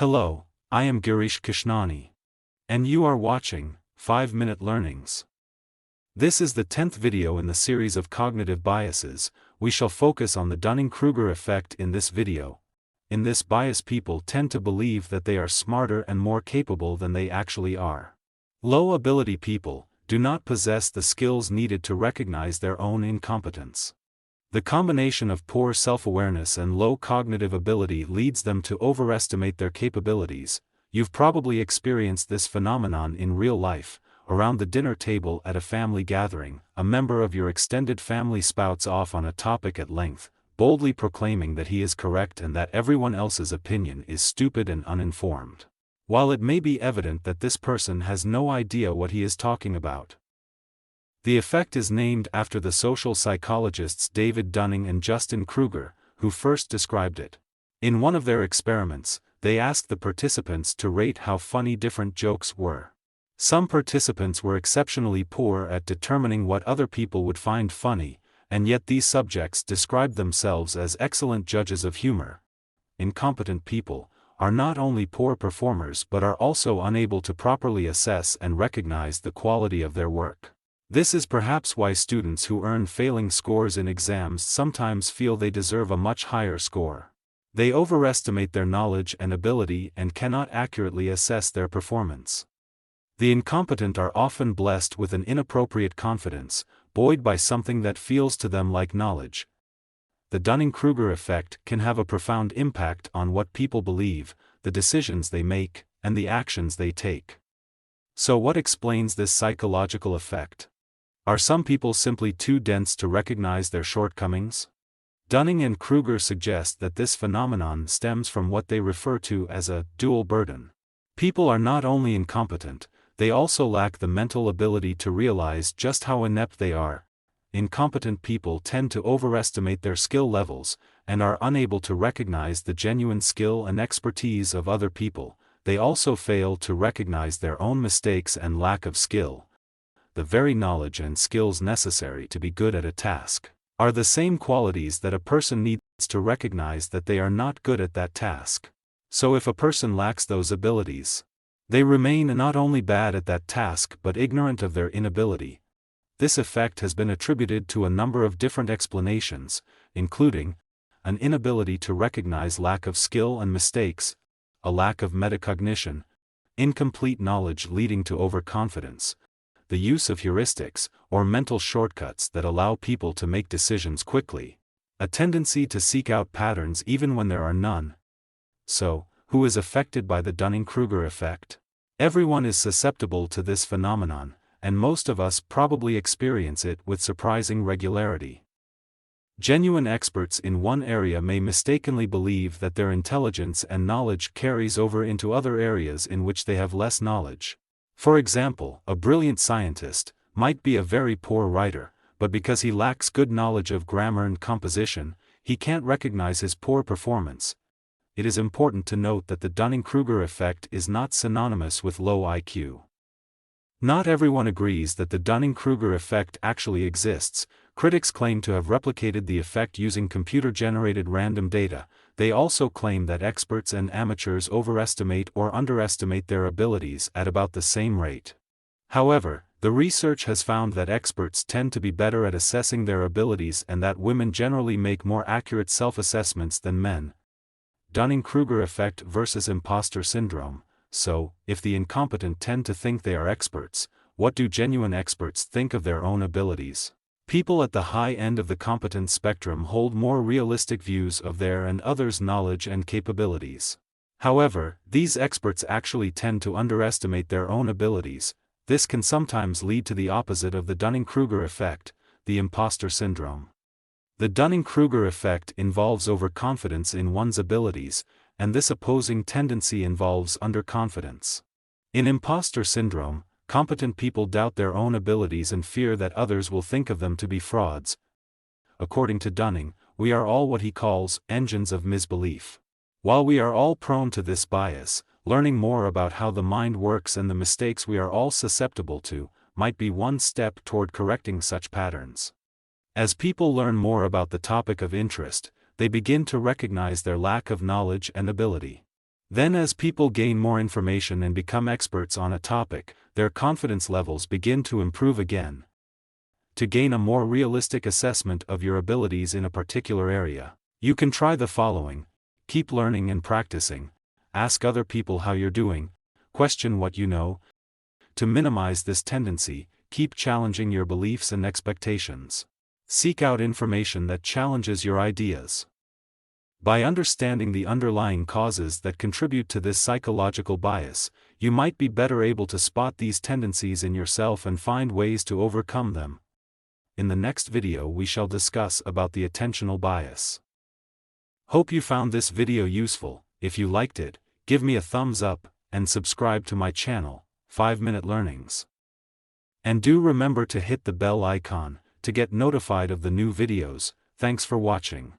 Hello, I am Girish Krishnani. And you are watching 5-Minute Learnings. This is the 10th video in the series of cognitive biases. We shall focus on the Dunning Kruger effect in this video. In this bias, people tend to believe that they are smarter and more capable than they actually are. Low ability people do not possess the skills needed to recognize their own incompetence. The combination of poor self-awareness and low cognitive ability leads them to overestimate their capabilities. You've probably experienced this phenomenon in real life. Around the dinner table at a family gathering, a member of your extended family spouts off on a topic at length, boldly proclaiming that he is correct and that everyone else's opinion is stupid and uninformed. While it may be evident that this person has no idea what he is talking about. The effect is named after the social psychologists David Dunning and Justin Kruger, who first described it. In one of their experiments, they asked the participants to rate how funny different jokes were. Some participants were exceptionally poor at determining what other people would find funny, and yet these subjects described themselves as excellent judges of humor. Incompetent people are not only poor performers but are also unable to properly assess and recognize the quality of their work. This is perhaps why students who earn failing scores in exams sometimes feel they deserve a much higher score. They overestimate their knowledge and ability and cannot accurately assess their performance. The incompetent are often blessed with an inappropriate confidence, buoyed by something that feels to them like knowledge. The Dunning Kruger effect can have a profound impact on what people believe, the decisions they make, and the actions they take. So what explains this psychological effect? Are some people simply too dense to recognize their shortcomings? Dunning and Kruger suggest that this phenomenon stems from what they refer to as a dual burden. People are not only incompetent, they also lack the mental ability to realize just how inept they are. Incompetent people tend to overestimate their skill levels, and are unable to recognize the genuine skill and expertise of other people. They also fail to recognize their own mistakes and lack of skill. The very knowledge and skills necessary to be good at a task are the same qualities that a person needs to recognize that they are not good at that task. So if a person lacks those abilities, they remain not only bad at that task but ignorant of their inability. This effect has been attributed to a number of different explanations, including an inability to recognize lack of skill and mistakes, a lack of metacognition, incomplete knowledge leading to overconfidence, the use of heuristics, or mental shortcuts that allow people to make decisions quickly, a tendency to seek out patterns even when there are none. So, who is affected by the Dunning Kruger effect? Everyone is susceptible to this phenomenon, and most of us probably experience it with surprising regularity. Genuine experts in one area may mistakenly believe that their intelligence and knowledge carries over into other areas in which they have less knowledge. For example, a brilliant scientist might be a very poor writer, but because he lacks good knowledge of grammar and composition, he can't recognize his poor performance. It is important to note that the Dunning Kruger effect is not synonymous with low IQ. Not everyone agrees that the Dunning Kruger effect actually exists. Critics claim to have replicated the effect using computer-generated random data. They also claim that experts and amateurs overestimate or underestimate their abilities at about the same rate. However, the research has found that experts tend to be better at assessing their abilities and that women generally make more accurate self-assessments than men. Dunning Kruger effect versus imposter syndrome. So, if the incompetent tend to think they are experts, what do genuine experts think of their own abilities? People at the high end of the competence spectrum hold more realistic views of their and others' knowledge and capabilities. However, these experts actually tend to underestimate their own abilities. This can sometimes lead to the opposite of the Dunning Kruger effect, the imposter syndrome. The Dunning Kruger effect involves overconfidence in one's abilities, and this opposing tendency involves underconfidence. In imposter syndrome, competent people doubt their own abilities and fear that others will think of them to be frauds. According to Dunning, we are all what he calls engines of misbelief. While we are all prone to this bias, learning more about how the mind works and the mistakes we are all susceptible to might be one step toward correcting such patterns. As people learn more about the topic of interest, they begin to recognize their lack of knowledge and ability. Then as people gain more information and become experts on a topic, their confidence levels begin to improve again. To gain a more realistic assessment of your abilities in a particular area, you can try the following: keep learning and practicing, ask other people how you're doing, question what you know. To minimize this tendency, keep challenging your beliefs and expectations. Seek out information that challenges your ideas. By understanding the underlying causes that contribute to this psychological bias, you might be better able to spot these tendencies in yourself and find ways to overcome them. In the next video we shall discuss about the attentional bias. Hope you found this video useful. If you liked it, give me a thumbs up, and subscribe to my channel, 5-Minute Learnings. And do remember to hit the bell icon, to get notified of the new videos. Thanks for watching.